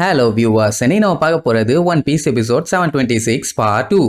Hello viewers, இன்னைக்கு நம்ம பார்க்க போறது One Piece episode 726 part 2.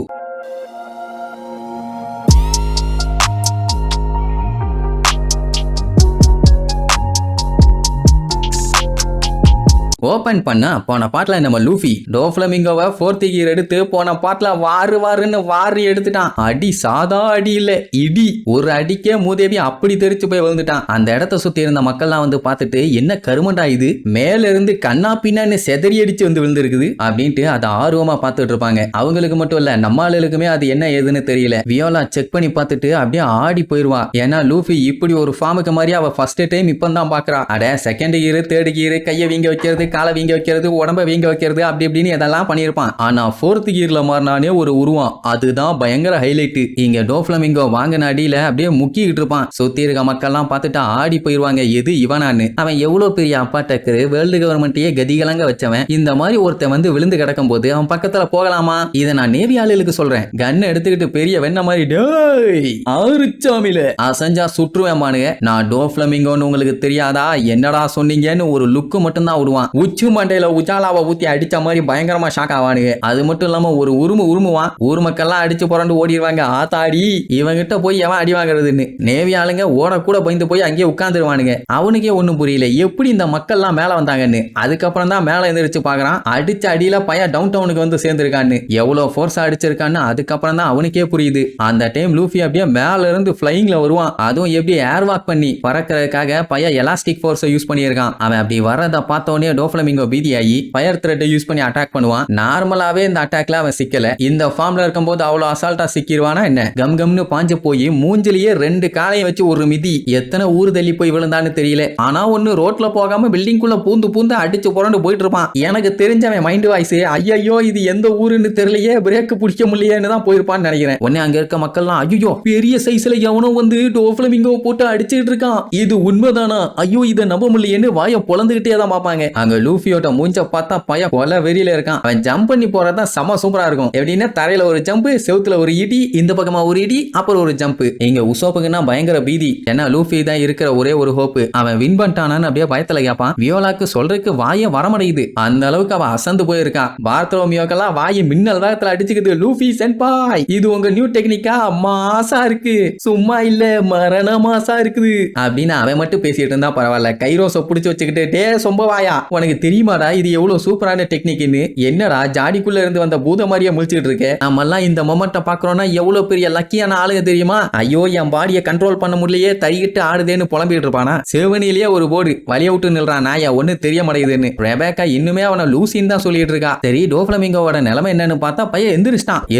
Open பண்ண போன பாட்டுல நம்ம லூஃபி டோஃப்ளமிங்கோவை 4th கியர் எடுத்து போன பாட்டுல வாருன்னு வாரி எடுத்துட்டான். அடி சாதா அடி இல்ல, இடி. ஒரு அடிக்கே மூதேவி அப்படி தெரிச்சு போய் விழுந்துட்டான். அந்த இடத்த சுத்தி இருந்த மக்கள்லாம் வந்து பார்த்துட்டு என்ன கருமண்டா இது, மேல இருந்து கண்ணா பின்னான்னு செதறி அடிச்சு வந்து விழுந்துருக்குது அப்படின்ட்டு அதை ஆர்வமா பார்த்துட்டு இருப்பாங்க. அவங்களுக்கு மட்டும் இல்ல, நம்ம ஆளுகளுக்குமே அது என்ன ஏதுன்னு தெரியல. வியோலா செக் பண்ணி பார்த்துட்டு அப்படியே ஆடி போயிருவா. ஏன்னா லூஃபி இப்படி ஒரு ஃபார்முக்கு மாதிரி அவ ஃபர்ஸ்ட் டைம் இப்பதான் பாக்குறா. அட செகண்ட் கியர், தேர்ட் கியர், கையை வீங்க வைக்கிறது, காலை வீங்க வைக்கிறது, உடம்ப வீங்க வைக்கிறது, அப்படி இப்படின்னு இதெல்லாம் பண்ணியிருப்பான். ஆனா 4th கியர்ல மாறினானே ஒரு உருவம், அதுதான் பயங்கர ஹைலைட். இங்க டோஃப்ளமிங்கோ வாங்கின அடியில அப்படியே முக்கிட்டு இருப்பான். சுத்தி இருக்க மக்கள்லாம் பார்த்துட்டு ஆடி போயிருவாங்க, எது இவனான்னு. அவன் எவ்வளவு பெரிய அப்பா டக்கரு, வேர்ல்டு கவர்மெண்ட்டையே கதிகலங்க வச்சவன். இந்த மாதிரி ஒருத்தன் வந்து விழுந்து கிடக்கும் போது அவன் பக்கத்துல போகலாமா? இதை நான் நேவி ஆளுகளுக்கு சொல்றேன். கன் எடுத்துக்கிட்டு பெரிய வெண்ண மாதிரி டேய் ஆறுச்சாமில அசஞ்சா சுற்றுவேமானுங்க. நான் டோஃப்ளமிங்கோன்னு உங்களுக்கு தெரியாதா, என்னடா சொன்னீங்கன்னு ஒரு லுக்கு மட்டும் தான் விடுவான். உச்சு மண்டையில உச்சாலாவை ஊத்தி அடிச்ச மாதிரி பயங்கரமா ஷாக் ஆவானுங்க. அது மட்டும் இல்லாம ஒரு உருமுவான். ஊர் மக்கள்லாம் அடிச்சு புரண்டு ஓடிடுவாங்க. ஆத்தாடி இவங்கிட்ட போய் எவன் அடி வாங்குறதுன்னு நேவி ஆளுங்க ஓட கூட பயந்து போய் அங்கேயே உட்கார்ந்துருவானுங்க. அவனுக்கே ஒண்ணும் புரியல எப்படி இந்த மக்கள்லாம் மேல வந்தாங்கன்னு. அதுக்கப்புறம் தான் மேல எந்திரிச்சு பாக்குறான். அடிச்ச அடியில பையன் டவுன் டவுனுக்கு வந்து சேர்ந்திருக்கான்னு, எவ்வளவு ஃபோர்ஸா அடிச்சிருக்கான்னு அதுக்கப்புறம் தான் அவனுக்கே புரியுது. அந்த டைம் லூஃபி அப்படியே மேல இருந்து பிளைங்ல வருவான். அதுவும் எப்படி ஏர் வாக் பண்ணி பறக்கிறதுக்காக பையன் எலாஸ்டிக் ஃபோர்ஸை யூஸ் பண்ணியிருக்கான். அவன் அப்படி வரத பார்த்த உடனே டோஃப்ளமிங்கோ பீதியாகி ஃபயர் த்ரெட்டை யூஸ் பண்ணி அட்டாக் பண்ணுவான். நார்மலாவே இந்த அட்டாக்ல அவன் சிக்கல. இந்த ஃபார்ம்ல இருக்கும்போது அவ்வளவு அசால்ட்டா சிக்கிடுவானா என்ன? கம்னு பாஞ்சு போய் மூஞ்சிலேயே 2 காலையும் வச்சு ஒரு மிதி. எத்தனை ஊர் தள்ளி போய் விழுந்தான்னு தெரியல. ஆனா ஒன்னு ரோட்ல போகாம பில்டிங்குள்ள பூந்து அடிச்சு புரண்டு போயிட்டு இருப்பான். எனக்கு தெரிஞ்சவன் மைண்ட் வாய்ஸ், ஐயோ இது எந்த ஊருன்னு தெரியலையே, பிரேக் பிடிக்க முடியலன்னு தான் போயிருப்பான்னு நினைக்கிறேன். உடனே அங்க இருக்க மக்கள்லாம் ஐயோ பெரிய சைஸ்ல எவனோ வந்து டோஃப்ளமிங்கோ போட்டு அடிச்சுட்டு இருக்கான், இது உண்மைதானா, ஐயோ இதை நம்ப முடியலன்னு வாயை பொளந்துகிட்டே தான் பார்ப்பாங்க. அங்க லூஃபியோட மூஞ்ச பார்த்தா பய கொலை வெறியில இருக்கான். அவன் ஜம்ப் பண்ணி போறதா செம சூப்பரா இருக்கும். எப்படின்னா தரையில ஒரு ஜம்ப், செவுத்துல ஒரு இடி, இந்த பக்கமா ஒரு இடி, அப்புறம் ஒரு ஜம்ப். இங்க உசோப்புக்குன்னா பயங்கர பீதி. ஏன்னா லூஃபி தான் இருக்கிற ஒரே ஒரு ஹோப். அவன் வின் பண்ணிட்டானான்னு அப்படியே பயத்துல கேட்பான். வியோலாக்கு சொல்றதுக்கு வாய வரமடையுது. அந்த அளவுக்கு அவன் அசந்து போயிருக்கா. பார்த்ரோமியோக்கெல்லாம் வாயை மின்னல் வேகத்துல அடிச்சுக்குது. லூஃபி சென்பாய், இது உங்க நியூ டெக்னிக்கா? மாசா இருக்கு, சும்மா இல்ல மரண மாசா இருக்குது அப்படின்னு அவன் மட்டும் பேசிட்டு இருந்தா பரவாயில்ல. கைரோஸை பிடிச்சு வச்சுக்கிட்டு டே சொம்பவாயா உனக்கு தெரியுமாடா இது எவ்வளவு சூப்பரான டெக்னிக்னு? என்னடா ஜாடிக்குள்ள இருந்து வந்த பூத மாதிரியே முழிச்சிட்டு இருக்க? நம்ம எல்லாம் இந்த மொமெண்ட்டை பாக்குறோம்னா எவ்வளவு பெரிய லக்கியான ஆளுங்க தெரியுமா? ஐயோ என் பாடியை கண்ட்ரோல் பண்ண முடியலையே, தையிட்டு ஆடுதேன்னு புலம்பிட்டு இருப்பானா. செவனிலேயே ஒரு போர்டு வழிய விட்டு நில்றான். நாயா ஒண்ணு தெரிய மாட்டேங்குதுன்னு ரெபேக்கா இன்னுமே அவனை லூசின்னு தான் சொல்லிட்டு இருக்கா. சரி டோஃப்ளமிங்கோட நிலைமை என்னன்னு பார்த்தா பையன்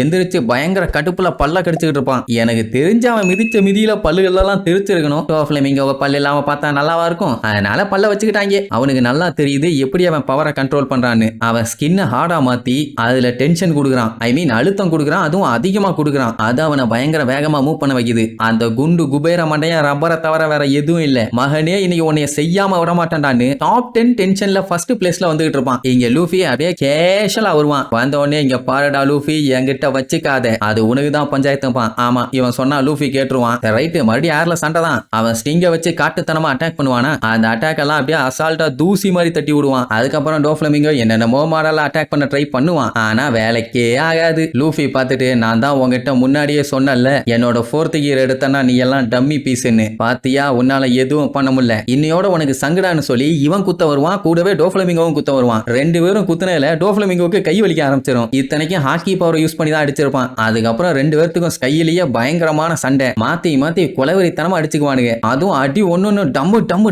எந்திரிச்சு பயங்கர கடுப்புல பல்ல கடிச்சுக்கிட்டு இருப்பான். எனக்கு தெரிஞ்ச அவன் மிதிச்ச மிதியில பல்லுகள் எல்லாம் தெரிச்சிருக்கணும். டோஃப்ளமிங்கோவை பல்லு இல்லாம பார்த்தா நல்லாவா இருக்கும்? அதனால பல்ல வச்சுக்கிட்டாங்க. அவனுக்கு நல்லா தெரியுது எப்படி அவன் பவரை கண்ட்ரோல் பண்றான்னு. அவன் ஸ்கின்னை ஹார்டா மாத்தி அதுல டென்ஷன் கொடுக்குறான், ஐ மீன் அழுத்தம் கொடுக்குறான், அதுவும் அதிகமா கொடுக்குறான். அது அவனை பயங்கர வேகமா மூவ் பண்ண வைக்குது. அந்த குண்டு குபேர மண்டைய ரப்பரை தவிர வேற எதுவும் இல்ல. மகனே இன்னைக்கு உன்னைய செய்யாம விட மாட்டான்டான்னு டாப் 10 டென்ஷன்ல ஃபர்ஸ்ட் பிளேஸ்ல வந்துகிட்டு இருப்பான். இங்க லூஃபி அப்படியே கேஷலா வருவான். வந்த உடனே இங்க பாருடா லூஃபி, என்கிட்ட வச்சுக்காத, அது உனக்கு தான் பஞ்சாயத்துப்பான். ஆமா இவன் சொன்னா லூஃபி கேட்டுருவான். ரைட்டு மறுபடியும் ஏர்ல சண்டை தான். அவன் ஸ்டிங்க வச்சு காட்டுத்தனமா அட்டாக் பண்ணுவானா. அந்த அட்டாக் எல்லாம் அப்படியே அசால்ட்டா தூசி மாதிரி தட்டி விடுவான். அதுக்கப்புறம் டோஃப்ளமிங்கோ என்னென்னமோ மாடலா அட்டாக் பண்ண ட்ரை பண்ணுவான். ஆனா வேலைக்கே ஆகாது. லூஃபி பார்த்துட்டு நான் தான் உங்ககிட்ட முன்னாடியே சொன்னல, என்னோட 4th கியர் எடுத்தனா நீ எல்லாம் டம்மி பீஸ்ன்னு, பாத்தியா உன்னால எதுவும் பண்ண முடியல, இன்னையோட உனக்கு சங்கடான்னு சொல்லி இவன் குத்த வருவான். கூடவே டோஃப்ளமிங்கோவும் குத்த வருவான். 2 பேரும் குத்துனதுல டோஃப்ளமிங்கோவுக்கு கை வலிக்க ஆரம்பிச்சிடும். இத்தனைக்கும் ஹாக்கி பவர் யூஸ் பண்ணி தான் அடிச்சிருப்பான். அதுக்கப்புறம் 2 பேருக்கும் ஸ்கையிலேயே பயங்கரமான சண்டை. மாத்தி கொலைவரித்தனமா அடிச்சுக்குவானுங்க. அதுவும் அடி ஒன்னு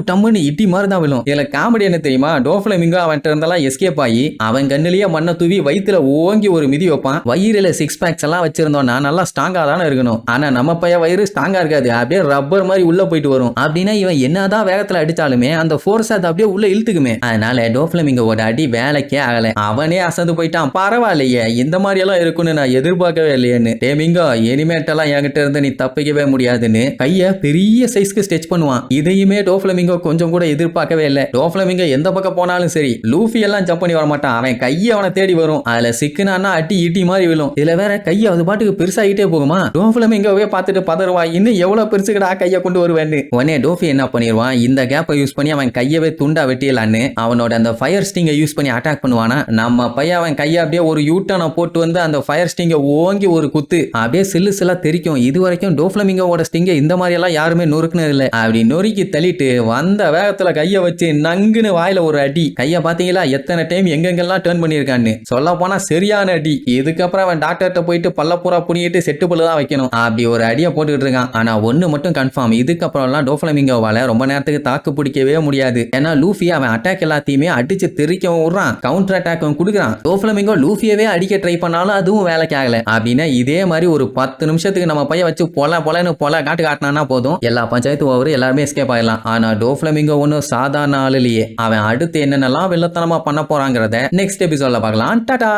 டம்முன்னு இட்டி மாதிரி தான் விழும். இதுல காமெடி என்ன தெரியுமா? டோஃப்ளமிங்கோ அவன்கிட்ட இருந்தெல்லாம் எஸ்கேப் ஆகி அவன் கண்ணிலேயே மண்ணை தூவி வயிற்றுல ஓங்கி ஒரு மிதி வைப்பான். வயிறுல 6 பேக்ஸ் எல்லாம் வச்சிருந்தோம்னா நல்லா ஸ்ட்ராங்கா தானே இருக்கணும். ஆனா நம்ம பைய வயிறு ஸ்ட்ராங்கா இருக்காது, அப்படியே ரப்பர் மாதிரி உள்ள போயிட்டு வரும். அப்படின்னா இவன் என்னதான் வேகத்துல அடிச்சாலுமே அந்த ஃபோர்ஸ் அது அப்படியே உள்ள இழுத்துக்குமே. அதனால டோஃப்ளமிங்கோட அடி வேலைக்கே ஆகல. அவனே அசந்து போயிட்டான். பரவாயில்லையே, இந்த மாதிரி எல்லாம் இருக்குன்னு நான் எதிர்பார்க்கவே இல்லையேன்னு. டேமிங்கோ இனிமேட்டெல்லாம் என்கிட்ட இருந்து நீ தப்பிக்கவே முடியாதுன்னு கைய பெரிய சைஸ்க்கு ஸ்ட்ரெச் பண்ணுவான். இதையுமே டோஃப்ளமிங்கோ கொஞ்சம் கூட எதிர்பார்க்கவே இல்லை. டோஃப்ளமிங்கோ எந்த பக்கம் போனா போனாலும் சரி லூஃபி எல்லாம் ஜம்ப் பண்ணி வர மாட்டான். அவன் கையை அவனை தேடி வரும். அதுல சிக்குனான்னா அடி இடி மாதிரி விழும். இதுல வேற கையை அது பாட்டுக்கு பெருசாகிட்டே போகுமா. டோஃப்ளமிங்கோவே பார்த்துட்டு பதறுவா, இன்னும் எவ்வளவு பெருசுக்கடா கையை கொண்டு வருவேன்னு. உடனே டோஃபி என்ன பண்ணிடுவான், இந்த கேப்பை யூஸ் பண்ணி அவன் கையவே துண்டா வெட்டியலான்னு அவனோட அந்த ஃபயர் ஸ்டிங்கை யூஸ் பண்ணி அட்டாக் பண்ணுவானா. நம்ம பையன் அவன் கையை அப்படியே ஒரு யூட்டனை போட்டு வந்து அந்த ஃபயர் ஸ்டிங்கை ஓங்கி ஒரு குத்து அப்படியே சில்லு சில்லா தெரிக்கும். இது வரைக்கும் டோஃப்ளமிங்கோட ஸ்டிங்கை இந்த மாதிரி எல்லாம் யாருமே நொறுக்குனது இல்லை. அப்படி நொறுக்கி தள்ளிட்டு வந்த வேகத்துல கையை வச்சு நங்குன்னு வாயில ஒரு அடி. கையை பாத்தீங்களா எத்தனை டைம் எங்கெங்கெல்லாம் டர்ன் பண்ணியிருக்கான்னு. சொல்ல போனா சரியான அடி. இதுக்கப்புறம் அவன் டாக்டர்கிட்ட போயிட்டு பல்லப்பூரா புனிட்டு செட்டு பல்லு தான் வைக்கணும். அப்படி ஒரு அடியை போட்டுக்கிட்டு இருக்கான். ஆனா ஒண்ணு மட்டும் கன்ஃபார்ம், இதுக்கப்புறம் எல்லாம் டோஃப்ளமிங்கோவால ரொம்ப நேரத்துக்கு தாக்கு பிடிக்கவே முடியாது. ஏன்னா லூஃபி அவன் அட்டாக் எல்லாத்தையுமே அடிச்சு தெரிக்கவும் விடுறான், கவுண்டர் அட்டாக்கும் கொடுக்குறான். டோஃப்ளமிங்கோ லூஃபியவே அடிக்க ட்ரை பண்ணாலும் அதுவும் வேலைக்கு ஆகல. அப்படின்னா இதே மாதிரி ஒரு 10 நிமிஷத்துக்கு நம்ம பையன் வச்சு பொலன்னு காட்டினா போதும், எல்லா பஞ்சாயத்து ஓவர் எல்லாருமே எஸ்கேப் ஆயிடலாம். ஆனா டோஃப்ளமிங்கோ ஒன்னும் சாதாரண ஆள் இல்லையே. அவன் அடுத்து என்னென்னலாம் வில்லத்தனமா பண்ண போறாங்கிறத நெக்ஸ்ட் எபிசோட்ல பார்க்கலாம். டாடா.